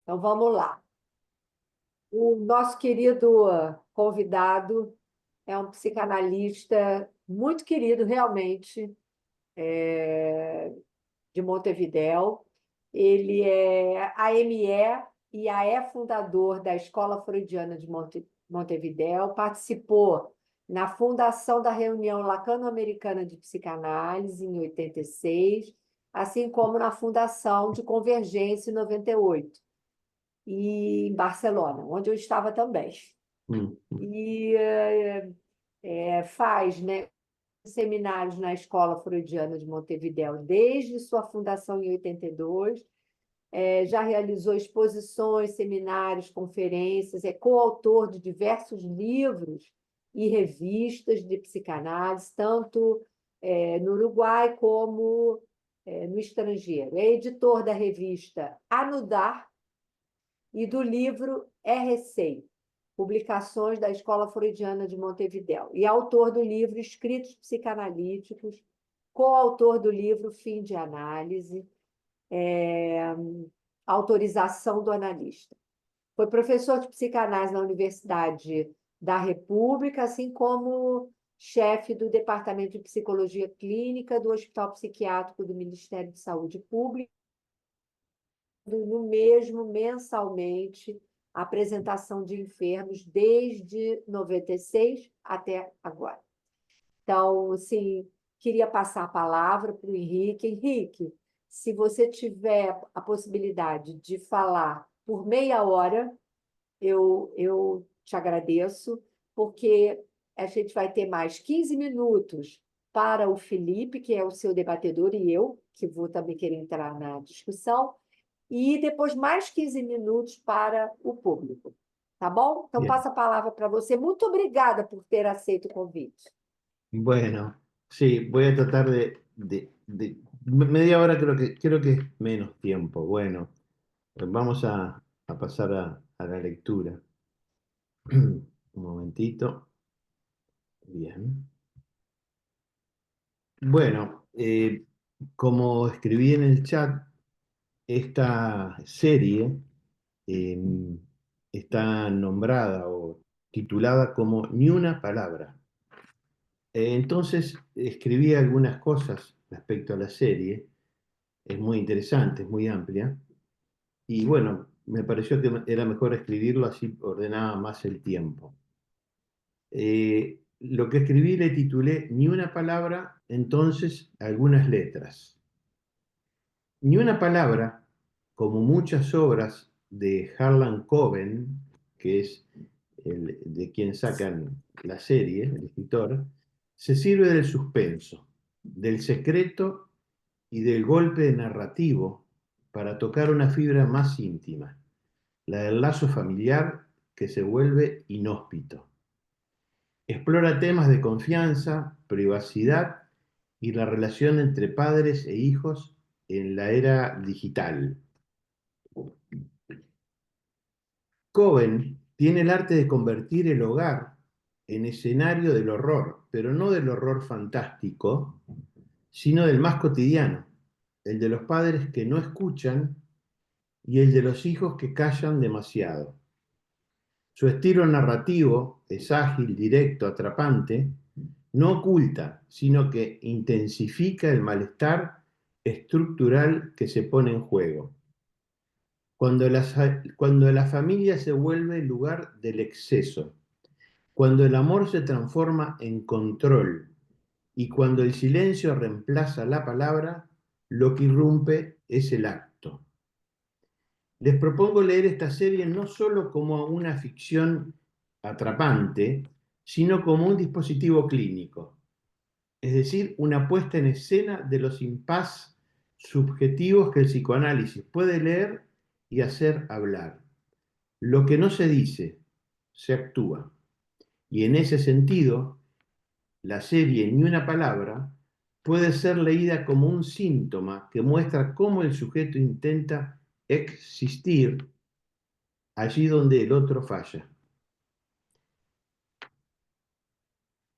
Então vamos lá. O nosso querido convidado é um psicanalista muito querido, realmente, de Montevidéu. Ele é AME e AE fundador da Escola Freudiana de Montevidéu, participou na fundação da reunião Lacano-Americana de Psicanálise, em 86, assim como na fundação de Convergência, em 98, e em Barcelona, onde eu estava também. Mm, E faz, né, seminários na Escola Freudiana de Montevidéu desde sua fundação em 82. Já realizou exposições, seminários, conferências, é coautor de diversos livros e revistas de psicanálise, tanto no Uruguai como no estrangeiro. É editor da revista Anudar e do livro RCI, Publicações da Escola Freudiana de Montevidéu, e autor do livro Escritos Psicanalíticos, coautor do livro Fim de Análise, Autorização do Analista. Foi professor de psicanálise na Universidade da República, assim como chefe do Departamento de Psicologia Clínica do Hospital Psiquiátrico do Ministério de Saúde Pública, no mesmo mensalmente a apresentação de enfermos desde 96 até agora. Então, assim, queria passar a palavra para o Henrique. Henrique, se você tiver a possibilidade de falar por meia hora, eu te agradeço, porque a gente vai ter mais 15 minutos para o Felipe, que é o seu debatedor, e eu, que vou também querer entrar na discussão, e depois mais 15 minutos para o público. Tá bom? Então, bien. passo a palavra para você. Muito obrigada por ter aceito o convite. Bueno, sí, voy a tratar media hora creo que es menos tiempo. Bueno, vamos a pasar a la lectura. Un momentito. Bien. Bueno, como escribí en el chat, esta serie eh, está nombrada o titulada como Ni una palabra. Entonces escribí algunas cosas respecto a la serie, es muy interesante, es muy amplia, y bueno, me pareció que era mejor escribirlo así ordenaba más el tiempo. Lo que escribí le titulé Ni una palabra, entonces algunas letras. Ni una palabra, como muchas obras de Harlan Coben, que es de quien sacan la serie, el escritor, se sirve del suspenso, del secreto y del golpe narrativo para tocar una fibra más íntima, la del lazo familiar que se vuelve inhóspito. Explora temas de confianza, privacidad y la relación entre padres e hijos en la era digital. Cohen tiene el arte de convertir el hogar en escenario del horror, pero no del horror fantástico, sino del más cotidiano, el de los padres que no escuchan y el de los hijos que callan demasiado. Su estilo narrativo es ágil, directo, atrapante, no oculta, sino que intensifica el malestar estructural que se pone en juego. Cuando la familia se vuelve el lugar del exceso, cuando el amor se transforma en control y cuando el silencio reemplaza la palabra, lo que irrumpe es el acto. Les propongo leer esta serie no solo como una ficción atrapante, sino como un dispositivo clínico, es decir, una puesta en escena de los impas subjetivos que el psicoanálisis puede leer y hacer hablar. Lo que no se dice, se actúa. Y en ese sentido, la serie Ni una palabra puede ser leída como un síntoma que muestra cómo el sujeto intenta existir allí donde el otro falla.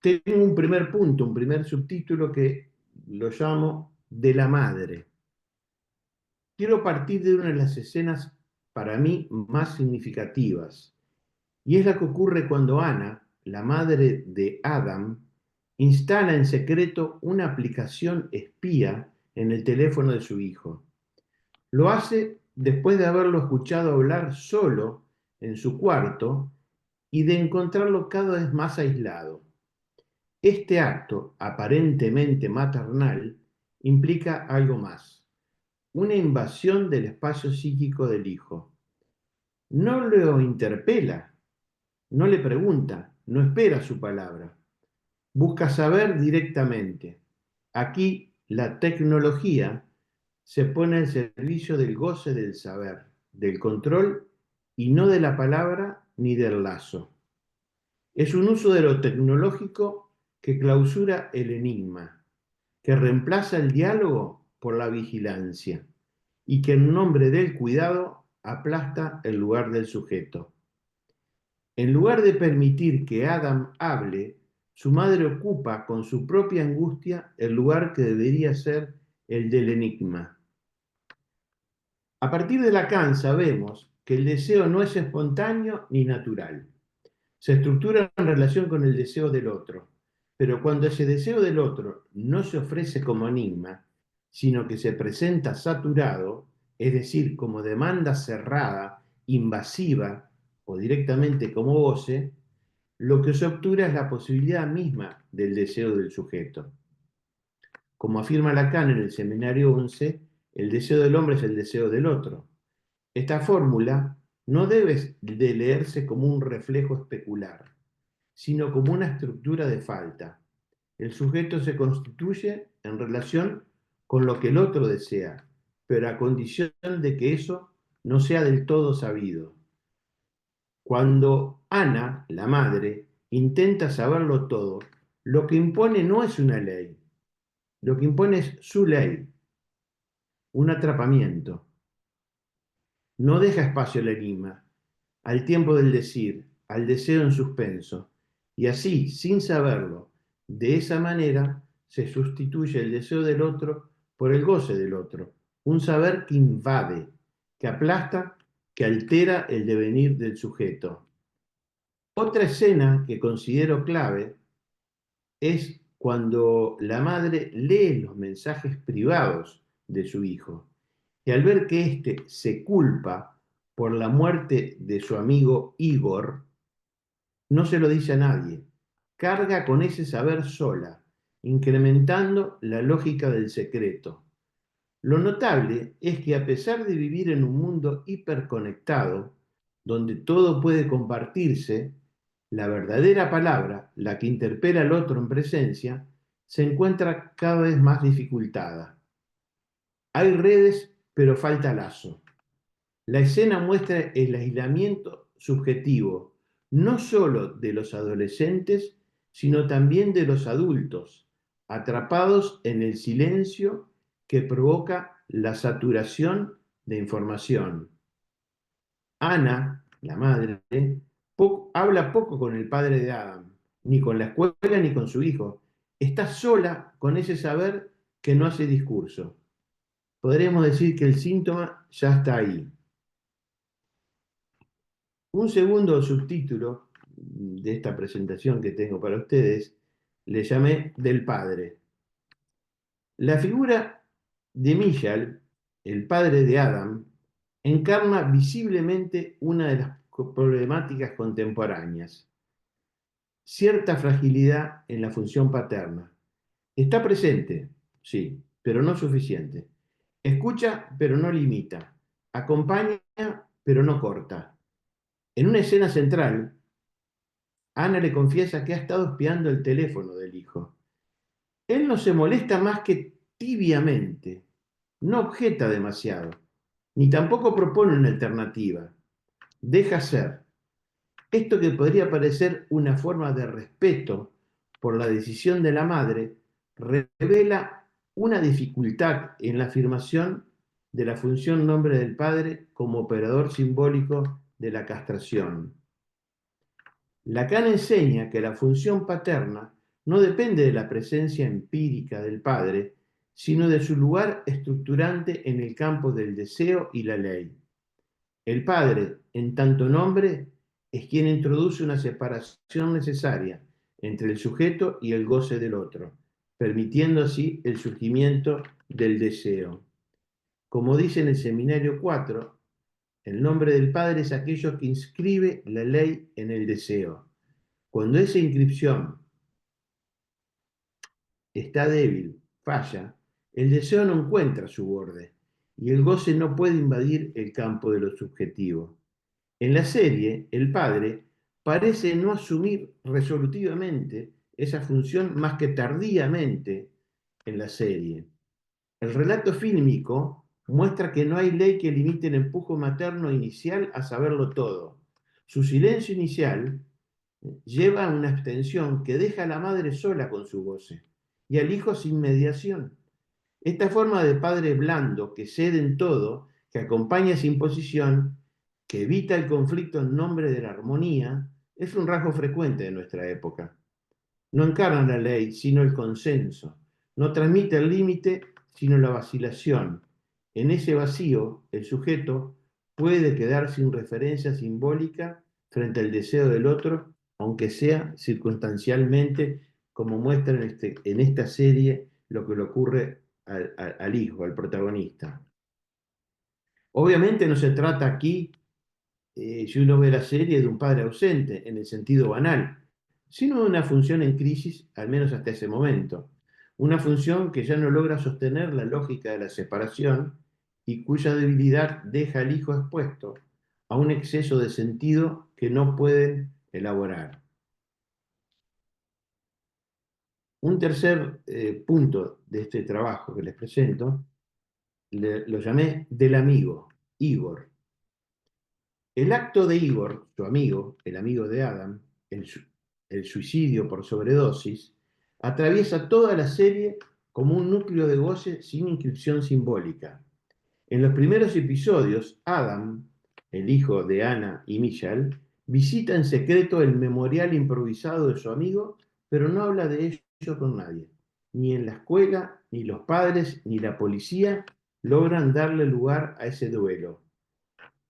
Tengo un primer punto, un primer subtítulo que lo llamo De la madre. Quiero partir de una de las escenas para mí, más significativas, y es la que ocurre cuando Ana, la madre de Adam, instala en secreto una aplicación espía en el teléfono de su hijo. Lo hace después de haberlo escuchado hablar solo en su cuarto y de encontrarlo cada vez más aislado. Este acto, aparentemente maternal, implica algo más, una invasión del espacio psíquico del hijo. No lo interpela, no le pregunta, no espera su palabra. Busca saber directamente. Aquí la tecnología se pone al servicio del goce del saber, del control y no de la palabra ni del lazo. Es un uso de lo tecnológico que clausura el enigma, que reemplaza el diálogo por la vigilancia y que en nombre del cuidado aplasta el lugar del sujeto. En lugar de permitir que Adam hable, su madre ocupa con su propia angustia el lugar que debería ser el del enigma. A partir de Lacan sabemos que el deseo no es espontáneo ni natural. Se estructura en relación con el deseo del otro, pero cuando ese deseo del otro no se ofrece como enigma, sino que se presenta saturado, es decir, como demanda cerrada, invasiva o directamente como goce, lo que se obtura es la posibilidad misma del deseo del sujeto. Como afirma Lacan en el Seminario 11, el deseo del hombre es el deseo del otro. Esta fórmula no debe de leerse como un reflejo especular, sino como una estructura de falta. El sujeto se constituye en relación con lo que el otro desea, pero a condición de que eso no sea del todo sabido. Cuando Ana, la madre, intenta saberlo todo, lo que impone no es una ley, lo que impone es su ley, un atrapamiento. No deja espacio al enigma, al tiempo del decir, al deseo en suspenso, y así, sin saberlo, de esa manera se sustituye el deseo del otro por el goce del otro, un saber que invade, que aplasta, que altera el devenir del sujeto. Otra escena que considero clave es cuando la madre lee los mensajes privados de su hijo y al ver que éste se culpa por la muerte de su amigo Igor, no se lo dice a nadie. Carga con ese saber sola, incrementando la lógica del secreto. Lo notable es que a pesar de vivir en un mundo hiperconectado, donde todo puede compartirse, la verdadera palabra, la que interpela al otro en presencia, se encuentra cada vez más dificultada. Hay redes, pero falta lazo. La escena muestra el aislamiento subjetivo, no solo de los adolescentes, sino también de los adultos, atrapados en el silencio que provoca la saturación de información. Ana, la madre, habla poco con el padre de Adam, ni con la escuela ni con su hijo. Está sola con ese saber que no hace discurso. Podríamos decir que el síntoma ya está ahí. Un segundo subtítulo de esta presentación que tengo para ustedes le llamé del padre. La figura de Michal, el padre de Adam, encarna visiblemente una de las problemáticas contemporáneas, cierta fragilidad en la función paterna. Está presente, sí, pero no suficiente. Escucha, pero no limita. Acompaña, pero no corta. En una escena central, Ana le confiesa que ha estado espiando el teléfono del hijo. Él no se molesta más que tibiamente, no objeta demasiado, ni tampoco propone una alternativa. Deja ser. Esto que podría parecer una forma de respeto por la decisión de la madre, revela una dificultad en la afirmación de la función nombre del padre como operador simbólico de la castración. Lacan enseña que la función paterna no depende de la presencia empírica del padre, sino de su lugar estructurante en el campo del deseo y la ley. El padre, en tanto nombre, es quien introduce una separación necesaria entre el sujeto y el goce del otro, permitiendo así el surgimiento del deseo. Como dice en el Seminario 4, el nombre del Padre es aquello que inscribe la ley en el deseo. Cuando esa inscripción está débil, falla, el deseo no encuentra su borde y el goce no puede invadir el campo de lo subjetivo. En la serie, el padre parece no asumir resolutivamente esa función más que tardíamente en la serie. El relato fílmico muestra que no hay ley que limite el empujo materno inicial a saberlo todo. Su silencio inicial lleva a una abstención que deja a la madre sola con su goce y al hijo sin mediación. Esta forma de padre blando que cede en todo, que acompaña esa imposición, que evita el conflicto en nombre de la armonía, es un rasgo frecuente de nuestra época. No encarna la ley, sino el consenso. No transmite el límite, sino la vacilación. En ese vacío, el sujeto puede quedar sin referencia simbólica frente al deseo del otro, aunque sea circunstancialmente, como muestra en esta serie lo que le ocurre al hijo, al protagonista. Obviamente no se trata aquí, si uno ve la serie, de un padre ausente en el sentido banal, sino de una función en crisis, al menos hasta ese momento. Una función que ya no logra sostener la lógica de la separación y cuya debilidad deja al hijo expuesto a un exceso de sentido que no pueden elaborar. Un tercer punto de este trabajo que les presento lo llamé del amigo, Igor. El acto de Igor, su amigo, el amigo de Adam, el suicidio por sobredosis, atraviesa toda la serie como un núcleo de goce sin inscripción simbólica. En los primeros episodios, Adam, el hijo de Ana y Michal, visita en secreto el memorial improvisado de su amigo, pero no habla de ello con nadie. Ni en la escuela, ni los padres, ni la policía logran darle lugar a ese duelo.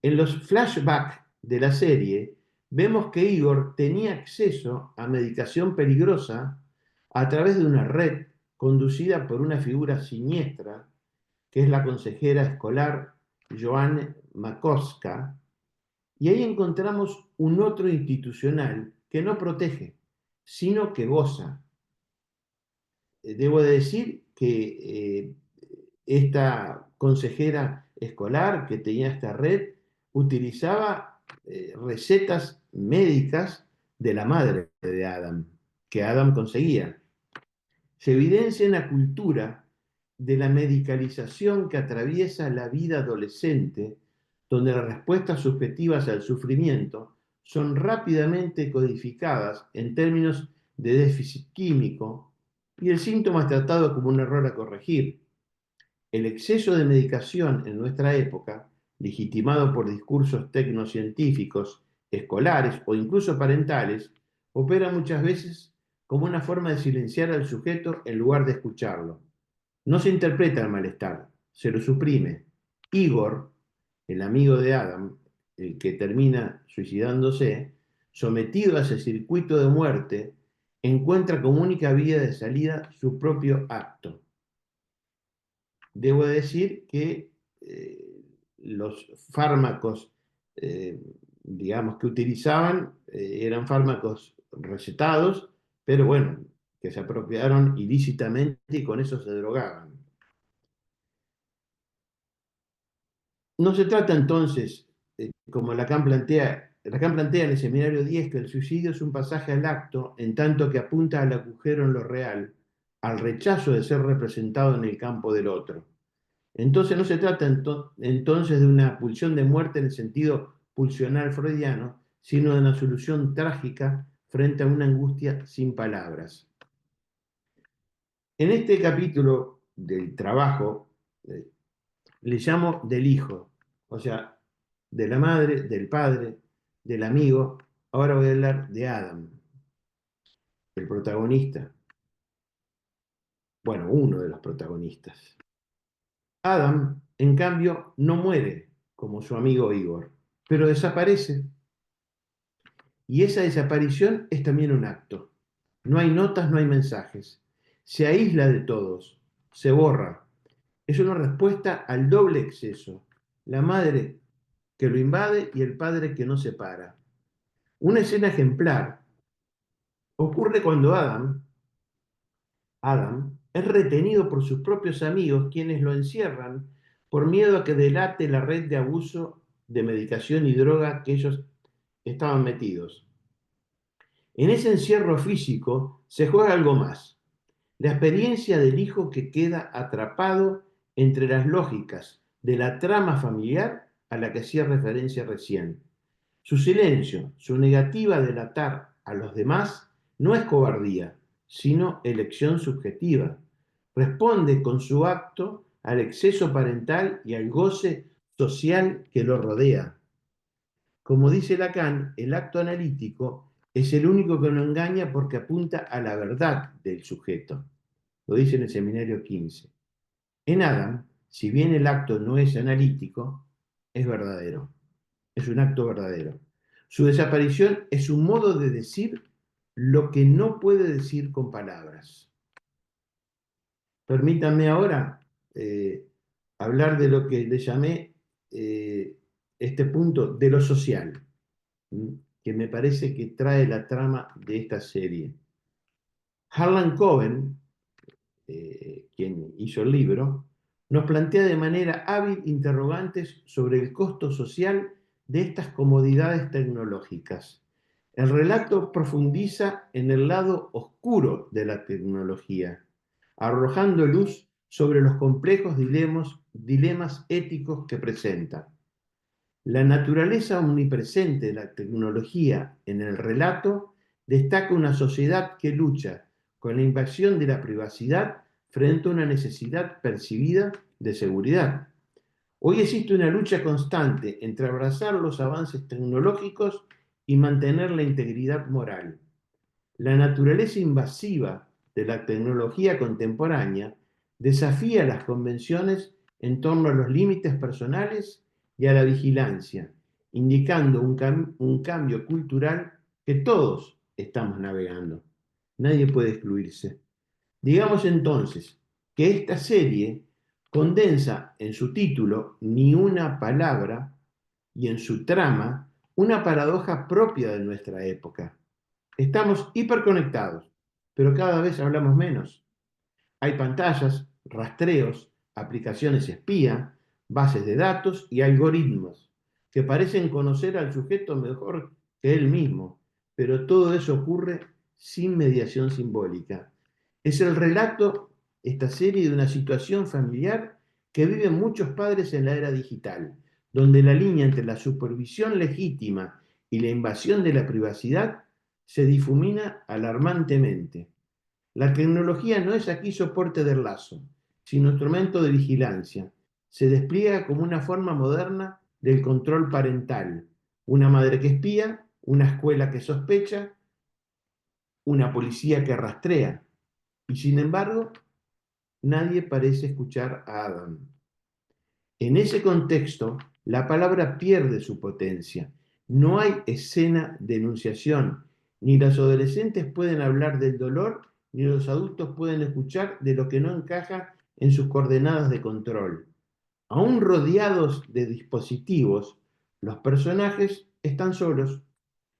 En los flashbacks de la serie, vemos que Igor tenía acceso a medicación peligrosa a través de una red conducida por una figura siniestra, que es la consejera escolar Joanne Makoska, y ahí encontramos un otro institucional que no protege, sino que goza. Debo decir que esta consejera escolar que tenía esta red utilizaba recetas médicas de la madre de Adam, que Adam conseguía. Se evidencia en la cultura de la medicalización que atraviesa la vida adolescente, donde las respuestas subjetivas al sufrimiento son rápidamente codificadas en términos de déficit químico y el síntoma es tratado como un error a corregir. El exceso de medicación en nuestra época, legitimado por discursos tecnocientíficos, escolares o incluso parentales, opera muchas veces como una forma de silenciar al sujeto en lugar de escucharlo. No se interpreta el malestar, se lo suprime. Igor, el amigo de Adam, el que termina suicidándose, sometido a ese circuito de muerte, encuentra como única vía de salida su propio acto. Debo decir que los fármacos, digamos, que utilizaban eran fármacos recetados, pero bueno, que se apropiaron ilícitamente y con eso se drogaban. No se trata entonces, como Lacan plantea en el Seminario 10, que el suicidio es un pasaje al acto en tanto que apunta al agujero en lo real, al rechazo de ser representado en el campo del otro. Entonces no se trata entonces de una pulsión de muerte en el sentido pulsional freudiano, sino de una solución trágica frente a una angustia sin palabras. En este capítulo del trabajo le llamo del hijo, o sea, de la madre, del padre, del amigo. Ahora voy a hablar de Adam, el protagonista. Bueno, uno de los protagonistas. Adam, en cambio, no muere como su amigo Igor. pero desaparece. Y esa desaparición es también un acto. No hay notas, no hay mensajes. Se aísla de todos, se borra. Es una respuesta al doble exceso. La madre que lo invade y el padre que no se para. Una escena ejemplar ocurre cuando Adam es retenido por sus propios amigos, quienes lo encierran por miedo a que delate la red de abuso de medicación y droga que ellos estaban metidos. En ese encierro físico se juega algo más, la experiencia del hijo que queda atrapado entre las lógicas de la trama familiar a la que hacía referencia recién. Su silencio, su negativa a delatar a los demás, no es cobardía, sino elección subjetiva. Responde con su acto al exceso parental y al goce social que lo rodea. Como dice Lacan, el acto analítico es el único que no engaña porque apunta a la verdad del sujeto. Lo dice en el seminario 15. En Adam, si bien el acto no es analítico, es verdadero. Es un acto verdadero. Su desaparición es un modo de decir lo que no puede decir con palabras. Permítanme ahora hablar de lo que le llamé este punto de lo social, que me parece que trae la trama de esta serie. Harlan Coben, quien hizo el libro, nos plantea de manera hábil interrogantes sobre el costo social de estas comodidades tecnológicas. El relato profundiza en el lado oscuro de la tecnología, arrojando luz sobre los complejos dilemas éticos que presenta. La naturaleza omnipresente de la tecnología en el relato destaca una sociedad que lucha con la invasión de la privacidad frente a una necesidad percibida de seguridad. Hoy existe una lucha constante entre abrazar los avances tecnológicos y mantener la integridad moral. La naturaleza invasiva de la tecnología contemporánea desafía las convenciones en torno a los límites personales y a la vigilancia, indicando un cambio cultural que todos estamos navegando. Nadie puede excluirse. Digamos entonces que esta serie condensa en su título Ni una palabra y en su trama una paradoja propia de nuestra época. Estamos hiperconectados, pero cada vez hablamos menos. Hay pantallas, rastreos, aplicaciones espía, bases de datos y algoritmos que parecen conocer al sujeto mejor que él mismo, pero todo eso ocurre sin mediación simbólica. Es el relato, esta serie, de una situación familiar que viven muchos padres en la era digital, donde la línea entre la supervisión legítima y la invasión de la privacidad se difumina alarmantemente. La tecnología no es aquí soporte del lazo, sino instrumento de vigilancia. Se despliega como una forma moderna del control parental. Una madre que espía, una escuela que sospecha, una policía que rastrea. Y sin embargo, nadie parece escuchar a Adam. En ese contexto, la palabra pierde su potencia. No hay escena de enunciación. Ni los adolescentes pueden hablar del dolor, ni los adultos pueden escuchar de lo que no encaja en sus coordenadas de control. Aún rodeados de dispositivos, los personajes están solos,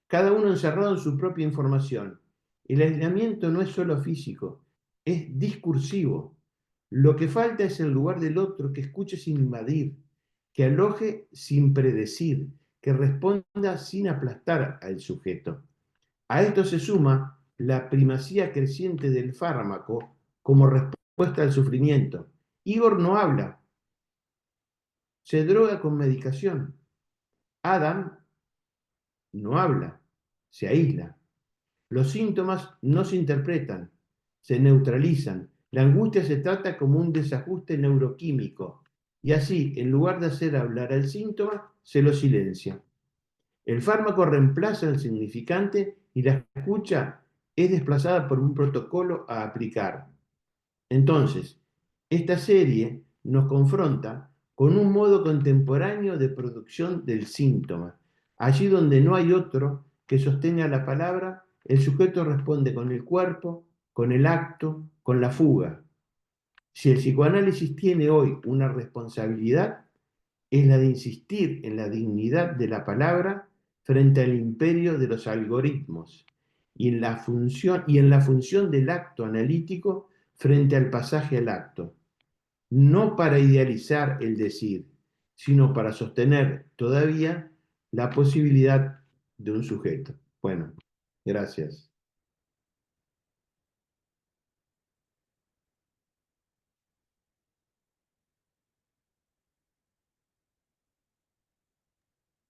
cada uno encerrado en su propia información. El aislamiento no es solo físico, es discursivo. Lo que falta es el lugar del otro que escuche sin invadir, que aloje sin predecir, que responda sin aplastar al sujeto. A esto se suma la primacía creciente del fármaco como respuesta al sufrimiento. Igor no habla, se droga con medicación. Adam no habla, se aísla. Los síntomas no se interpretan, se neutralizan. La angustia se trata como un desajuste neuroquímico y así, en lugar de hacer hablar al síntoma, se lo silencia. El fármaco reemplaza el significante y la escucha es desplazada por un protocolo a aplicar. Entonces, esta serie nos confronta con un modo contemporáneo de producción del síntoma. Allí donde no hay otro que sostenga la palabra, el sujeto responde con el cuerpo, con el acto, con la fuga. Si el psicoanálisis tiene hoy una responsabilidad, es la de insistir en la dignidad de la palabra frente al imperio de los algoritmos y en la función del acto analítico frente al pasaje al acto, no para idealizar el decir, sino para sostener todavía la posibilidad de un sujeto. Bueno, gracias.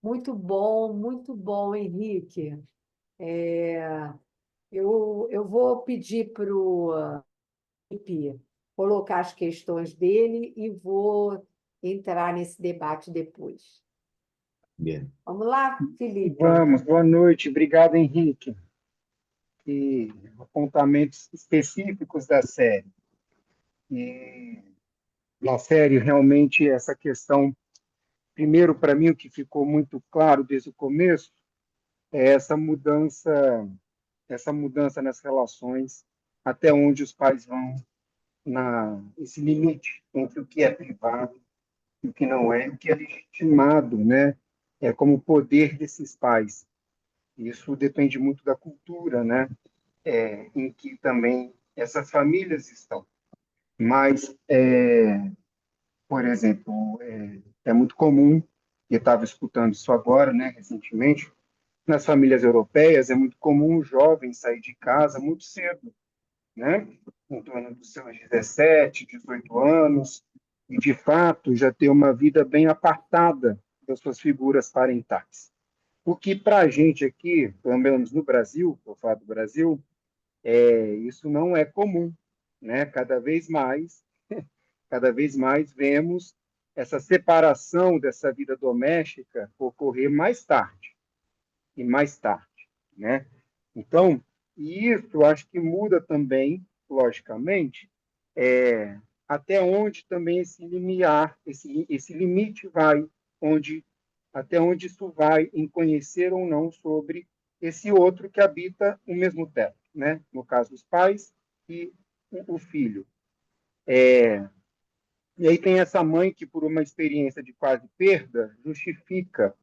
Muito bom, Henrique. É, eu vou pedir para o Felipe colocar as questões dele e vou entrar nesse debate depois. Bien. Vamos lá, Felipe? Vamos, boa noite. Obrigado, Henrique. E apontamentos específicos da série. E na série, realmente, essa questão, primeiro, para mim, o que ficou muito claro desde o começo é essa mudança nas relações, até onde os pais vão esse limite entre o que é privado e o que não é, o que é legitimado, né? É como poder desses pais. Isso depende muito da cultura, né? Em que também essas famílias estão. Mas, por exemplo, é muito comum, e eu estava escutando isso agora, né, recentemente, nas famílias europeias é muito comum o jovem sair de casa muito cedo, né, em torno dos seus 17, 18 anos, e, de fato, já ter uma vida bem apartada das suas figuras parentais. O que, para a gente aqui, pelo menos no Brasil, vou falar do Brasil, isso não é comum, né? Cada vez mais vemos essa separação dessa vida doméstica ocorrer mais tarde e mais tarde, né? Então, isso eu acho que muda também, logicamente, até onde também esse limiar, esse limite vai, até onde isso vai em conhecer ou não sobre esse outro que habita o mesmo teto, né? No caso, os pais e o filho. E aí tem essa mãe que, por uma experiência de quase perda, justifica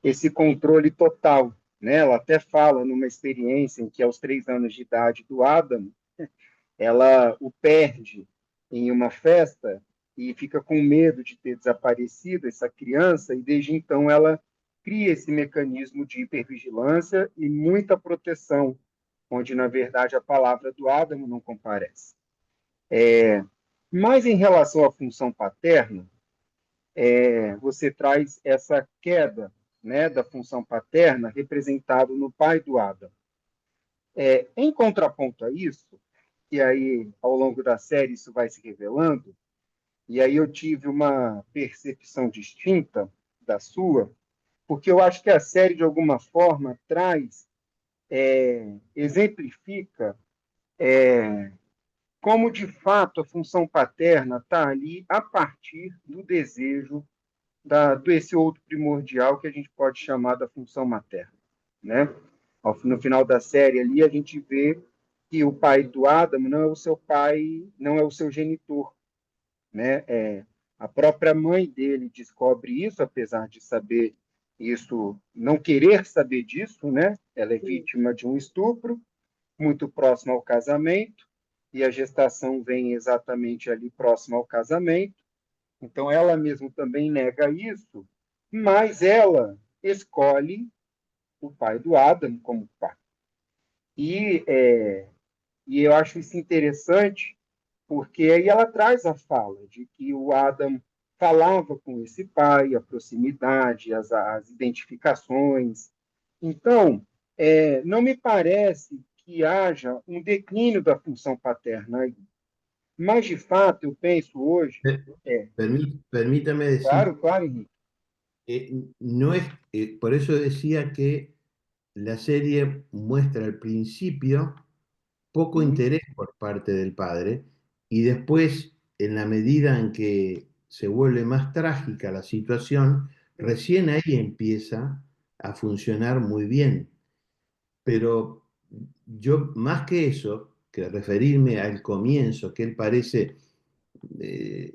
esse controle total, né? Ela até fala numa experiência em que, aos 3 anos de idade do Adam, ela o perde em uma festa e fica com medo de ter desaparecido essa criança, e desde então ela cria esse mecanismo de hipervigilância e muita proteção, onde, na verdade, a palavra do Adam não comparece. Mas, em relação à função paterna, você traz essa queda, né, da função paterna representada no pai do Adam. Em contraponto a isso, e aí, ao longo da série, isso vai se revelando, e aí eu tive uma percepção distinta da sua, porque eu acho que a série, de alguma forma, exemplifica como, de fato, a função paterna está ali a partir do desejo desse outro primordial que a gente pode chamar da função materna, né? No final da série ali, a gente vê que o pai do Adam não é o seu pai, não é o seu genitor, né? A própria mãe dele descobre isso, apesar de saber isso, não querer saber disso, né? Ela é vítima de um estupro, muito próximo ao casamento, e a gestação vem exatamente ali próximo ao casamento. Então, ela mesma também nega isso, mas ela escolhe o pai do Adam como pai. E eu acho isso interessante, porque aí ela traz a fala de que o Adam falava com esse pai, a proximidade, as identificações. Então, não me parece que haja um declínio da função paterna aí. Mas, de fato, eu penso hoje... Permítame decir, Claro, claro, Henrique. no es, por eso decía que la serie muestra al principio poco interés por parte del padre, y después, en la medida en que se vuelve más trágica la situación, recién ahí empieza a funcionar muy bien. Pero yo, más que eso, que referirme al comienzo, que él parece, eh,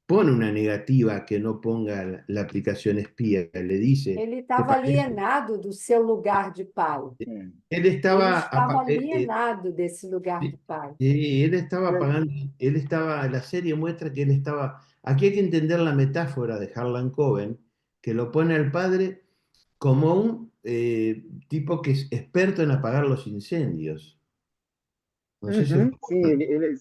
pone una negativa que no ponga la aplicación espía, le dice, Ele ¿te estava parece? alienado do seu lugar de pai. Él Ele estaba, estava alienado desse lugar de pai. él estaba pagando, él estaba, la serie muestra que él estaba, aquí hay que entender la metáfora de Harlan Coben, que lo pone al padre como un tipo que es experto en apagar los incendios. No sé si Uhum, sim, ele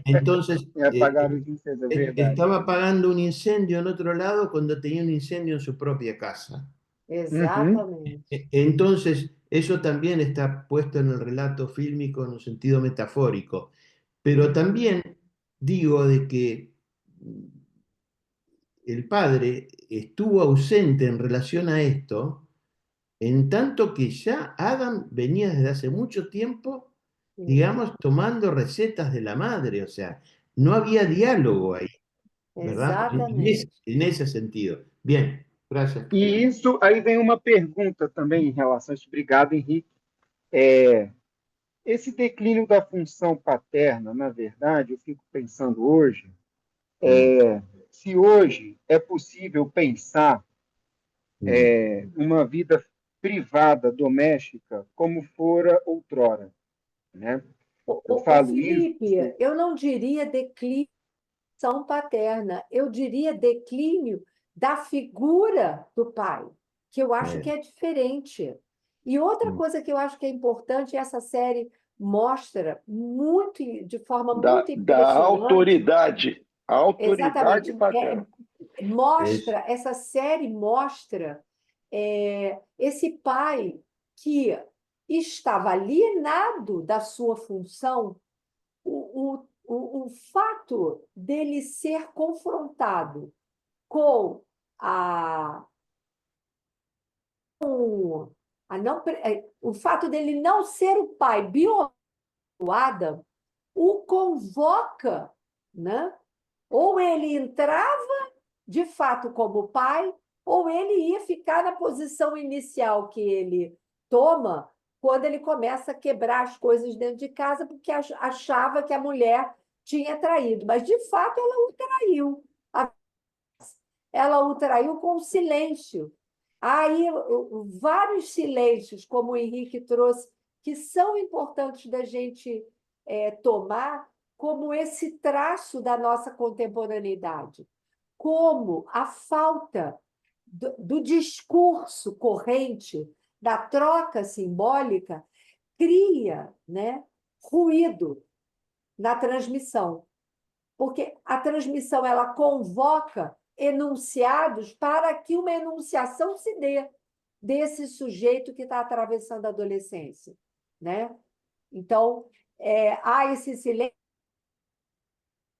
entonces, apagaram os incêndios, é verdade. estaba apagando un incendio en otro lado cuando tenía un incendio en su propia casa. Uhum, Exatamente. Entonces, eso también está puesto en el relato fílmico en un sentido metafórico. Pero también digo de que el padre estuvo ausente en relación a esto, en tanto que ya Adam venía desde hace mucho tiempo, Sim, digamos, tomando recetas de la madre, o sea, no había diálogo ahí, ¿verdad? exatamente. En ese sentido. Bien, gracias. e isso, aí vem uma pergunta também em relação a isso. Obrigado, Henrique. É, esse declínio da função paterna, na verdade, eu fico pensando hoje, Mm, se hoje é possível pensar mm, uma vida privada, doméstica, como fora outrora, né? Eu Ô, falo isso, Felipe, eu não diria declínio da ação paterna, eu diria declínio da figura do pai, que eu acho que é diferente. E outra mm. coisa que eu acho que é importante, essa série mostra muito, de forma Da, muito da impressionante, a autoridade exatamente, paterna. Es- essa série mostra esse pai que estava alienado da sua função, o fato dele ser confrontado com a, a não, o fato dele não ser o pai biológico do Adam, o convoca, né? Ou ele entrava de fato como pai, ou ele ia ficar na posição inicial que ele toma quando ele começa a quebrar as coisas dentro de casa, porque achava que a mulher tinha traído. Mas, de fato, ela o traiu. Ela o traiu com silêncio. Aí, vários silêncios, como o Henrique trouxe, que são importantes da gente tomar como esse traço da nossa contemporaneidade, como a falta do discurso corrente, da troca simbólica, cria, né, ruído na transmissão. Porque a transmissão ela convoca enunciados para que uma enunciação se dê desse sujeito que está atravessando a adolescência. Né? Então, há esse silêncio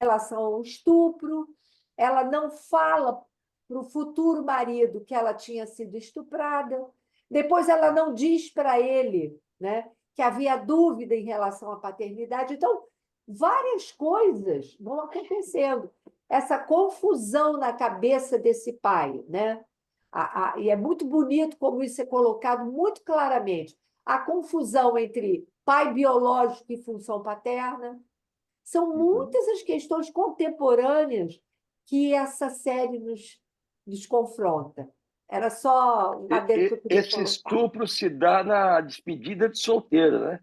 em relação ao estupro, ela não fala para o futuro marido que ela tinha sido estuprada, depois ela não diz para ele, né, que havia dúvida em relação à paternidade. Então, várias coisas vão acontecendo. Essa confusão na cabeça desse pai, né? E é muito bonito como isso é colocado muito claramente. A confusão entre pai biológico e função paterna, são muitas as questões contemporâneas que essa série nos confronta. Era só um adendo que eu queria Esse colocar. estupro se dá na despedida de solteiro, né?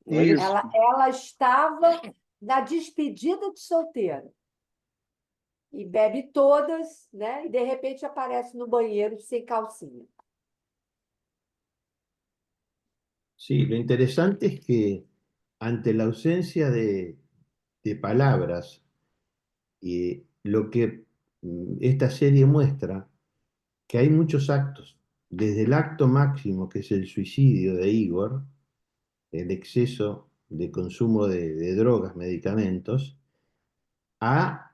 Não é isso? isso. Ela estava na despedida de solteiro e bebe todas, né? E de repente aparece no banheiro sem calcinha. Sí, lo interesante es que ante la ausencia de palabras, lo que esta serie muestra, que hay muchos actos, desde el acto máximo, que es el suicidio de Igor, el exceso de consumo de drogas, medicamentos, a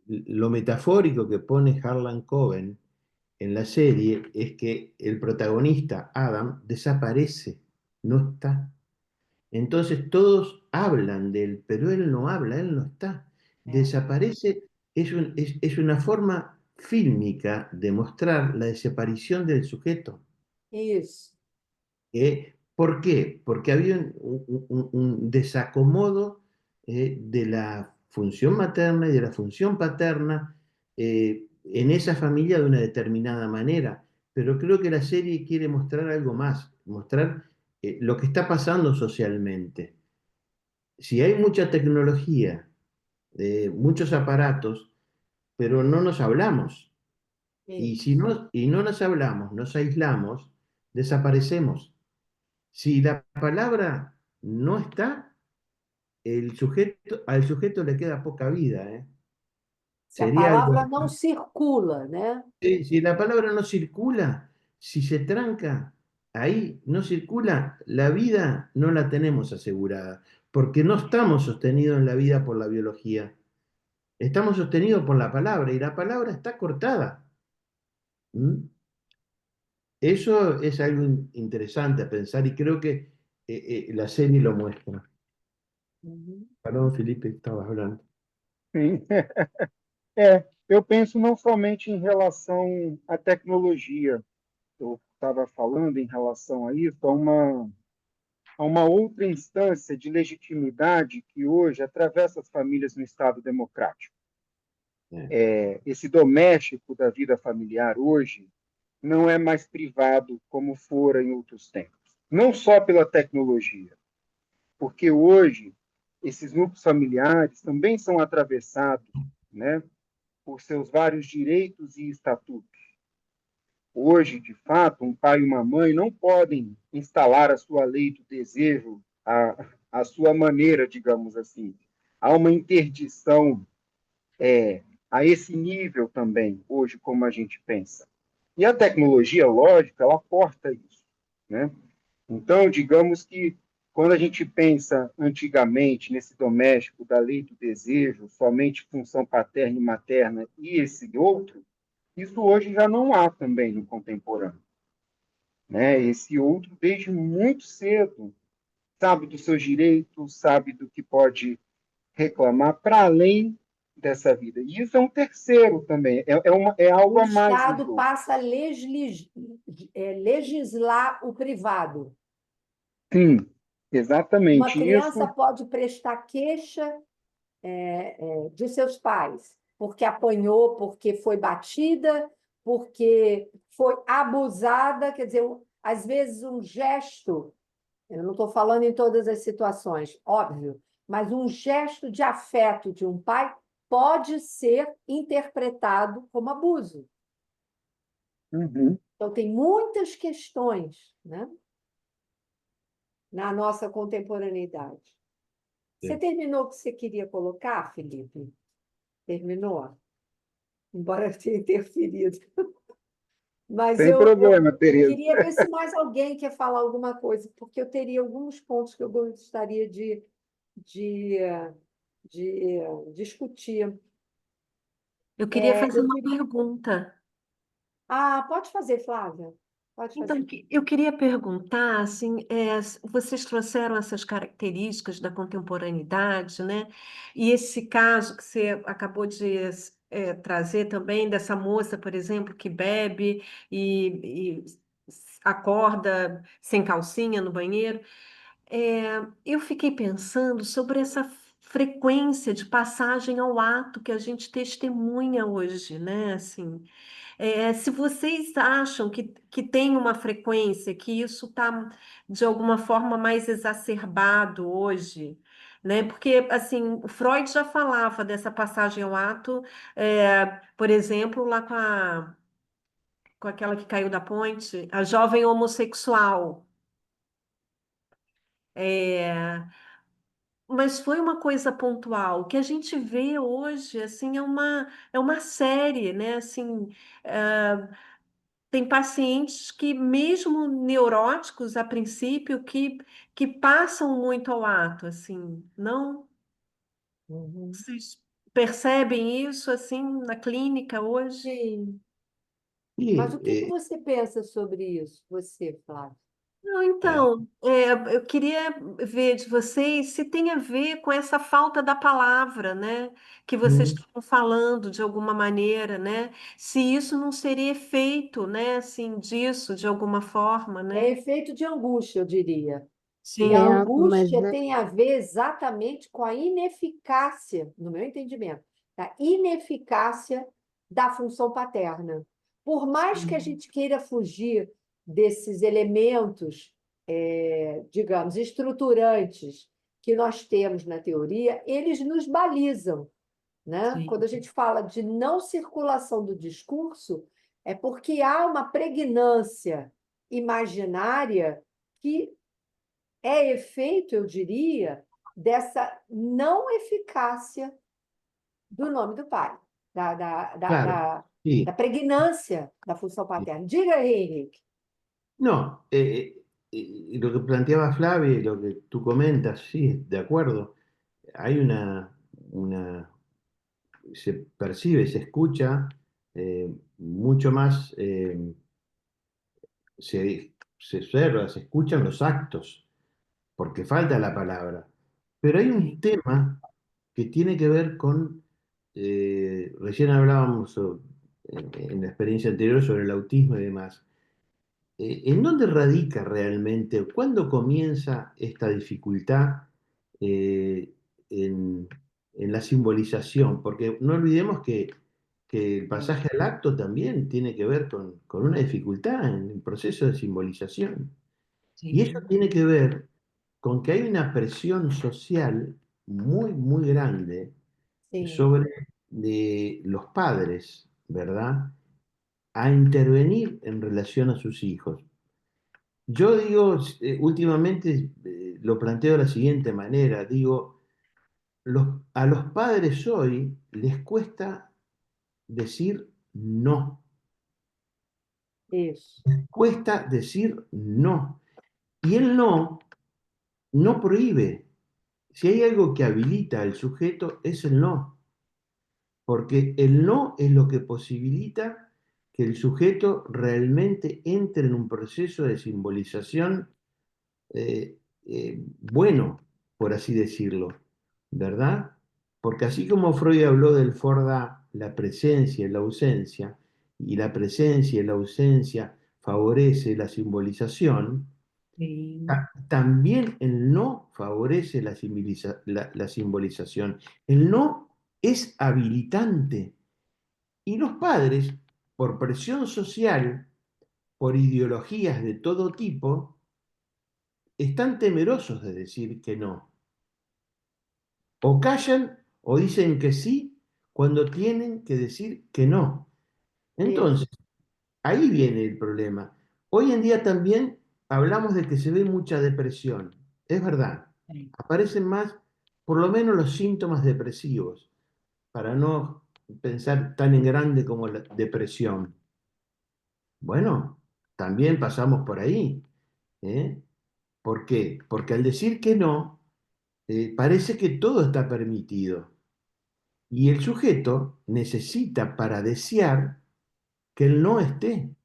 lo metafórico que pone Harlan Coben en la serie es que el protagonista, Adam, desaparece, no está. Entonces todos hablan de él, pero él no habla, él no está. desaparece, es una forma fílmica de mostrar la desaparición del sujeto. Isso. ¿Por qué? Porque había un desacomodo de la función materna y de la función paterna en esa familia de una determinada manera. Pero creo que la serie quiere mostrar algo más, mostrar lo que está pasando socialmente. Si hay mucha tecnología, muchos aparatos, pero no nos hablamos. Y Isso. si no nos hablamos, nos aislamos, desaparecemos. Si la palabra no está, al sujeto le queda poca vida, ¿eh? Se a Sería algo palavra não así. circula, né? Si la palabra no circula, si se tranca, ahí no circula, la vida no la tenemos asegurada, porque no estamos sostenidos en la vida por la biología, estamos sostenidos por la palabra y la palabra está cortada. ¿Mm? Eso es algo interesante a pensar y creo que la serie lo muestra. Uhum. Perdón, Felipe, estabas hablando. Sim. Eu penso não somente em relação à tecnologia, eu estava falando em relação a isso, a uma outra instância de legitimidade que hoje atravessa as famílias no Estado democrático. Esse doméstico da vida familiar hoje não é mais privado como fora em outros tempos. Não só pela tecnologia, porque hoje esses núcleos familiares também são atravessados, né, por seus vários direitos e estatutos. Hoje, de fato, um pai e uma mãe não podem instalar a sua lei do desejo à sua maneira, digamos assim. Há uma interdição a esse nível também, hoje, como a gente pensa. E a tecnologia, lógica, ela corta isso, né? Então, digamos que quando a gente pensa antigamente nesse doméstico da lei do desejo, somente função paterna e materna e esse outro, isso hoje já não há também no contemporâneo, né? Esse outro, desde muito cedo, sabe dos seus direitos, sabe do que pode reclamar para além dessa vida. E isso é um terceiro também, é algo O a mais no Estado jogo. passa a legislar o privado. Sim, Uma exatamente. criança Isso, pode prestar queixa de seus pais, porque apanhou, porque foi batida, porque foi abusada. Quer dizer, às vezes um gesto, eu não estou falando em todas as situações, óbvio, mas um gesto de afeto de um pai pode ser interpretado como abuso. uhum. Então, tem muitas questões, né, na nossa contemporaneidade. Você Sim. terminou o que você queria colocar, Felipe? Terminou? Embora eu tenha interferido. Mas Sem problema, eu Tereza. queria ver se mais alguém quer falar alguma coisa, porque eu teria alguns pontos que eu gostaria de, de discutir. Eu queria fazer Eu uma queria... pergunta. Pode fazer, Flávia. Pode Então, fazer. eu queria perguntar, assim, vocês trouxeram essas características da contemporaneidade, né? E esse caso que você acabou de trazer também, dessa moça, por exemplo, que bebe e acorda sem calcinha no banheiro. Eu fiquei pensando sobre essa frequência de passagem ao ato que a gente testemunha hoje, né? Assim, se vocês acham que tem uma frequência, que isso está, de alguma forma, mais exacerbado hoje, né? Porque, assim, o Freud já falava dessa passagem ao ato, por exemplo, lá com aquela que caiu da ponte, a jovem homossexual. É, mas foi uma coisa pontual. O que a gente vê hoje, assim, é uma série, né? Assim, tem pacientes que, mesmo neuróticos, a princípio, que passam muito ao ato, assim, não? Uhum. Vocês percebem isso, assim, na clínica hoje? Sim. Mas Y o que você pensa sobre isso, você, Flávia? Não, ¿eh? então, eu queria ver de vocês se tem a ver com essa falta da palavra, né? Que vocês Mm, estão falando de alguma maneira, né? Se isso não seria efeito, né? Assim, disso, de alguma forma, É né? efeito de angústia, eu diria. E a Sim, Mas angústia tem a ver exatamente com a ineficácia, no meu entendimento, a ineficácia da função paterna. Por mais que a sim, gente queira fugir desses elementos, digamos, estruturantes que nós temos na teoria, eles nos balizam, né? sim, Quando a gente fala de não circulação do discurso, é porque há uma pregnância imaginária que é efeito, eu diria, dessa não eficácia do nome do pai, da, da, da, claro, da, da sí. pregnância da função paterna. Diga aí, Henrique. No, lo que planteaba Flavia y lo que tú comentas, sí, de acuerdo. Hay se percibe, se escucha mucho más, se observa, se escuchan los actos, porque falta la palabra. Pero hay un sim, tema que tiene que ver con, recién hablábamos en la experiencia anterior sobre el autismo y demás. ¿En dónde radica realmente, cuándo comienza esta dificultad eh, en, en la simbolización? Porque no olvidemos que el pasaje al acto también tiene que ver con una dificultad en el proceso de simbolización. Y eso sim, tiene que ver con que hay una presión social muy, muy grande Sim, sobre los padres, ¿verdad? A intervenir en relación a sus hijos. Yo digo, últimamente lo planteo de la siguiente manera, digo, a los padres hoy les cuesta decir no, isso. cuesta decir no. Y el no no prohíbe. Si hay algo que habilita al sujeto, es el no, porque el no es lo que posibilita que el sujeto realmente entre en un proceso de simbolización bueno, por así decirlo, ¿verdad? Porque así como Freud habló del Forda, la presencia y la ausencia, y la presencia y la ausencia favorece la simbolización, sim, también el no favorece la simbolización. El no es habilitante. Y los padres, por presión social, por ideologías de todo tipo, están temerosos de decir que no. O callan o dicen que sí cuando tienen que decir que no. Isso. Entonces, ahí viene el problema. Hoy en día también hablamos de que se ve mucha depresión. Es verdad. sim, Aparecen más, por lo menos, los síntomas depresivos, para no pensar tan en grande como la depresión. Bueno, también pasamos por ahí. ¿Eh? ¿Por qué? Porque al decir que no, parece que todo está permitido. Y el sujeto necesita para desear que el no esté.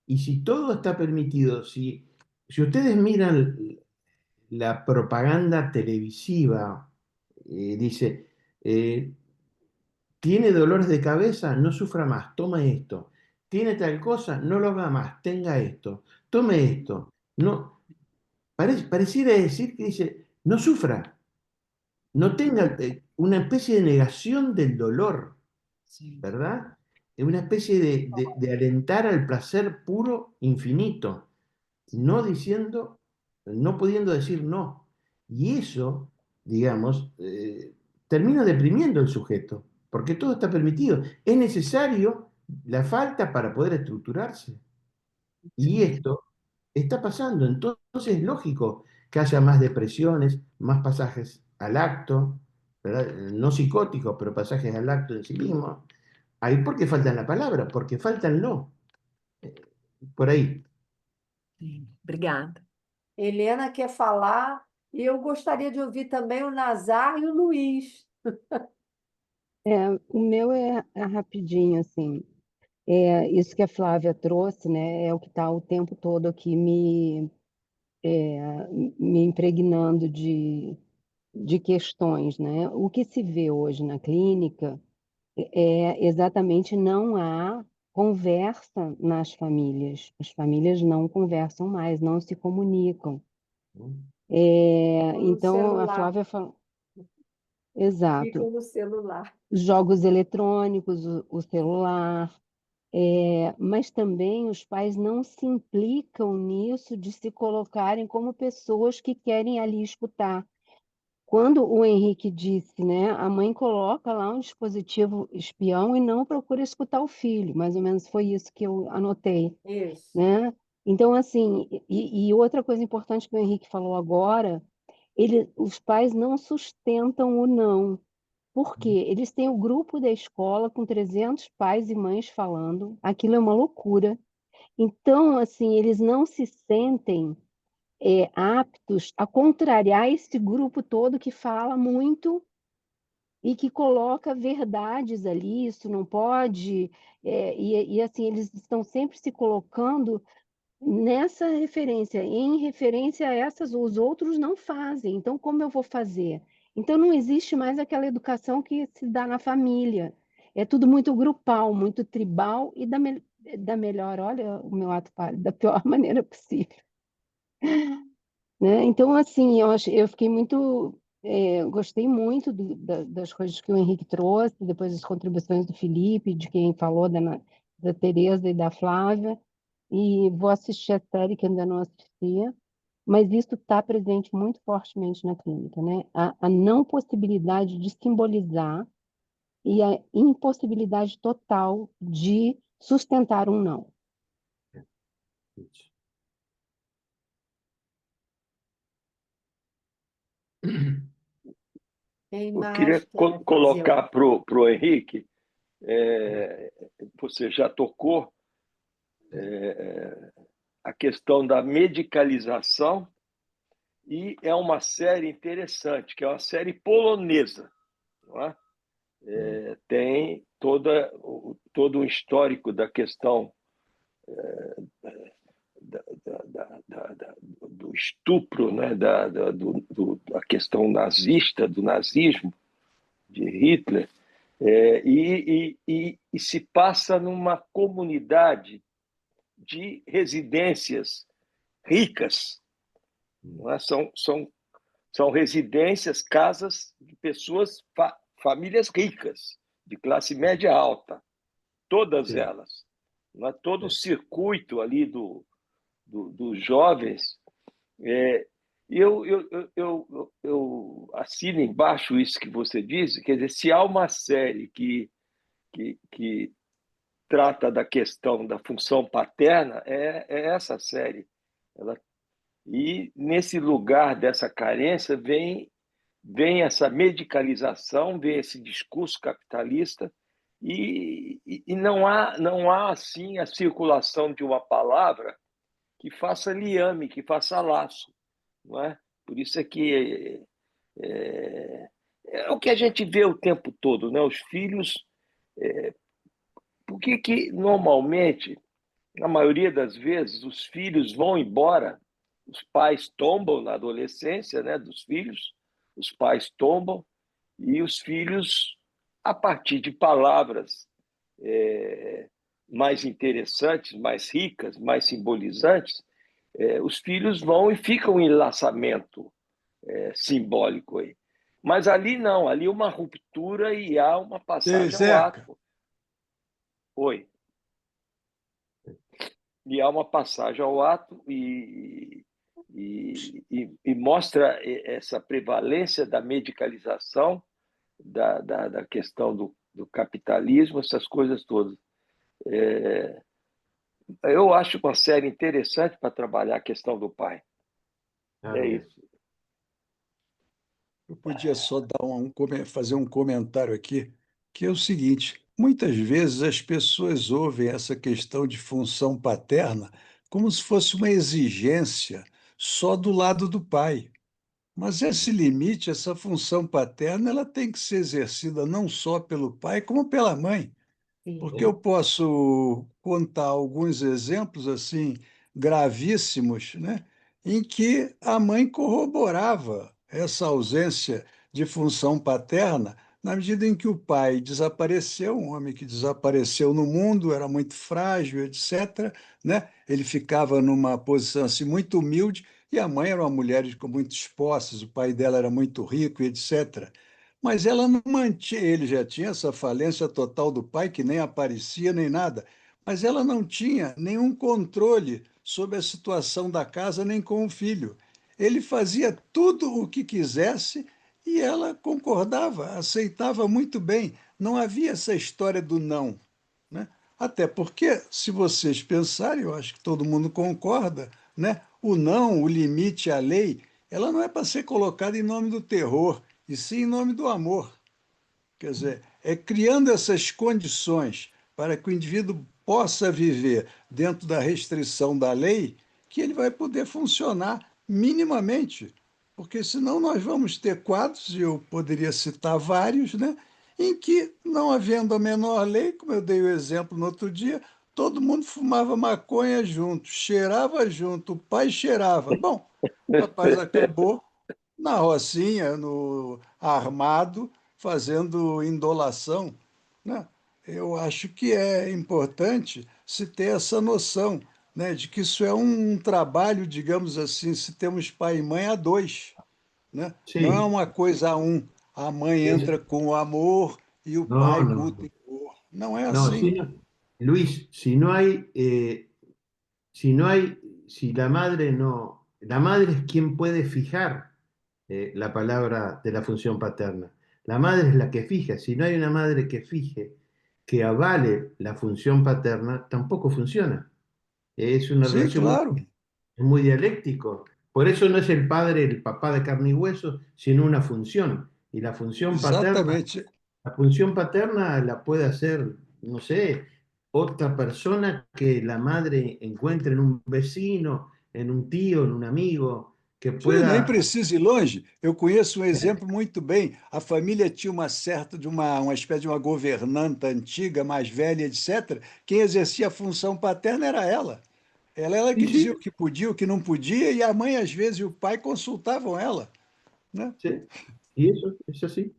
Y si todo está permitido, si ustedes miran la propaganda televisiva, dice, tiene dolores de cabeza, no sufra más, toma esto. Tiene tal cosa, no lo haga más, tenga esto, tome esto. No, pareciera decir que dice, no sufra, no tenga una especie de negación del dolor. sim, ¿Verdad? Es una especie de alentar al placer puro infinito, no diciendo, no pudiendo decir no. Y eso, digamos, termina deprimiendo al sujeto, porque todo está permitido. Es necesario la falta para poder estructurarse. Y sim, esto está pasando. Entonces es lógico que haya más depresiones, más pasajes al acto, ¿verdad? No psicóticos, pero pasajes al acto en sí mismo. Ahí porque faltan la palabra, porque falta el no. Eh, Por ahí. sim. Obrigada. Helena quer falar e eu gostaria de ouvir também o Nazar e o Luiz. o meu é rapidinho, assim. Isso que a Flávia trouxe, né, é o que está o tempo todo aqui me impregnando de questões, né? O que se vê hoje na clínica é exatamente não há conversa nas famílias. As famílias não conversam mais, não se comunicam. No Então, a celular, Flávia falou. Exato. ficam no celular. Jogos eletrônicos, o celular, mas também os pais não se implicam nisso de se colocarem como pessoas que querem ali escutar. Quando o Henrique disse, né, a mãe coloca lá um dispositivo espião e não procura escutar o filho, mais ou menos foi isso que eu anotei, Isso. né? Então, assim, e outra coisa importante que o Henrique falou agora, os pais não sustentam o não. Por quê? Eles têm o grupo da escola com 300 pais e mães falando, aquilo é uma loucura. Então, assim, eles não se sentem aptos a contrariar esse grupo todo que fala muito e que coloca verdades ali, isso não pode, assim, eles estão sempre se colocando nessa referência, em referência a essas, os outros não fazem, então como eu vou fazer? Então não existe mais aquela educação que se dá na família, é tudo muito grupal, muito tribal e da melhor, olha o meu ato falho, da pior maneira possível, né? Então, assim, eu fiquei muito, gostei muito das coisas que o Henrique trouxe, depois as contribuições do Felipe, de quem falou, da Tereza e da Flávia, e vou assistir a série que ainda não assistia, mas isso está presente muito fortemente na clínica, né? A não possibilidade de simbolizar e a impossibilidade total de sustentar um não. Quem Eu mais queria quer fazer colocar para o Henrique, você já tocou a questão da medicalização, e é uma série interessante, que é uma série polonesa, não é? Tem todo um histórico da questão do estupro, né? Da questão nazista, do nazismo, de Hitler, e se passa numa comunidade de residências ricas, não é? São residências, casas de pessoas, famílias ricas, de classe média alta, todas Sí. elas. Não é? Todo o circuito ali dos jovens. Eu assino embaixo isso que você disse, quer dizer, se há uma série que trata da questão da função paterna, é essa série. E nesse lugar dessa carência vem essa medicalização, vem esse discurso capitalista, e não há assim a circulação de uma palavra que faça liame, que faça laço, não é? Por isso é que é o que a gente vê o tempo todo, né? Os filhos, por que normalmente, na maioria das vezes, os filhos vão embora, os pais tombam na adolescência, né, dos filhos, os pais tombam, e os filhos, a partir de palavras mais interessantes, mais ricas, mais simbolizantes, os filhos vão e ficam em laçamento simbólico aí. Mas ali não, ali uma ruptura e há uma Ei, passagem ao Zeca, ato. Oi. E há uma passagem ao ato e mostra essa prevalência da medicalização, da questão do capitalismo, essas coisas todas. Eu acho uma série interessante para trabalhar a questão do pai. Ah, É bien. isso. eu podia só dar fazer um comentário aqui, que é o seguinte: muitas vezes as pessoas ouvem essa questão de função paterna como se fosse uma exigência só do lado do pai. Mas esse limite, essa função paterna, ela tem que ser exercida não só pelo pai, como pela mãe. Sim. Porque eu posso contar alguns exemplos assim gravíssimos, né, em que a mãe corroborava essa ausência de função paterna, na medida em que o pai desapareceu, um homem que desapareceu no mundo, era muito frágil, etc., né? Ele ficava numa posição assim, muito humilde, e a mãe era uma mulher com muitas posses, o pai dela era muito rico, etc. Mas ela não mantinha, ele já tinha essa falência total do pai, que nem aparecia nem nada, mas ela não tinha nenhum controle sobre a situação da casa nem com o filho. Ele fazia tudo o que quisesse e ela concordava, aceitava muito bem. Não havia essa história do não, né? Até porque, se vocês pensarem, eu acho que todo mundo concorda, né? O não, o limite, a lei, ela não é para ser colocada em nome do terror, e sim em nome do amor. Quer dizer, é criando essas condições para que o indivíduo possa viver dentro da restrição da lei que ele vai poder funcionar minimamente. Porque senão nós vamos ter quadros, e eu poderia citar vários, né, em que, não havendo a menor lei, como eu dei o exemplo no outro dia, todo mundo fumava maconha junto, cheirava junto, o pai cheirava. Bom, o rapaz acabou na Rocinha, no armado, fazendo indolação, né? Eu acho que é importante se ter essa noção, né, de que isso é um trabalho, digamos assim, se temos pai e mãe a dois, né? Não é Sí, uma coisa a um. A mãe es- entra com o amor e o no, pai com o no, temor. Não é no, assim. Luis, si no hay, si la madre no, la madre es quien puede fijar la palabra de la función paterna. La madre es la que fija. Si no hay una madre que fije, que avale la función paterna, tampoco funciona. Es una Sim, relación claro. muy dialéctico. Por eso no es el padre, el papá de carne y hueso, sino una función. Y Exatamente. la función paterna la puede hacer, no sé, otra persona que la madre encuentre en un vecino, en un tío, en un amigo, que Sim, nem pueda. precisa ir longe. Eu conheço um exemplo muito bem. A família tinha uma espécie de uma governanta antiga, mais velha, etc. Quem exercia a função paterna era ela. Ela Y que dizia sí, o que podia, o que não podia, e a mãe, às vezes, e o pai consultavam ela, né? sí, y eso es así.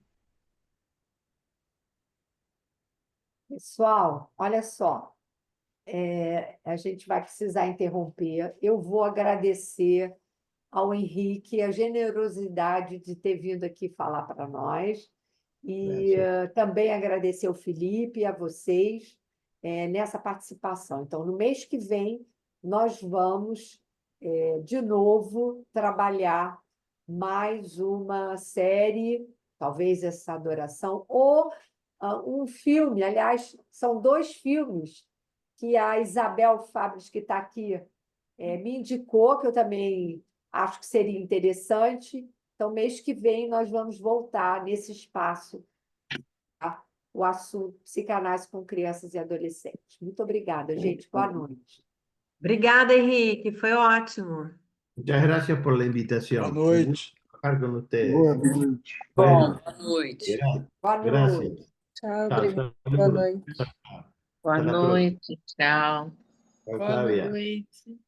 Pessoal, olha só, a gente vai precisar interromper. Eu vou agradecer ao Henrique a generosidade de ter vindo aqui falar para nós e Gracias. também agradecer ao Felipe e a vocês nessa participação. Então, no mês que vem, nós vamos de novo trabalhar mais uma série, talvez essa adoração, ou um filme. Aliás, são dois filmes que a Isabel Fabres, que está aqui, me indicou, que eu também acho que seria interessante. Então, mês que vem, nós vamos voltar nesse espaço, tá? O assunto psicanálise com crianças e adolescentes. Muito obrigada, gente. Boa noite. Obrigada, Henrique, foi ótimo. Muchas gracias por la Boa invitación. Un gusto noite. trabajar con Boa ustedes. noite. Bom, Bueno, boa noite. Boa gracias. noite. Tchau, Chao, obrigada. Boa saludos. noite. Hasta Boa la próxima. noite. Tchau. Chao, Boa Flavia. noite.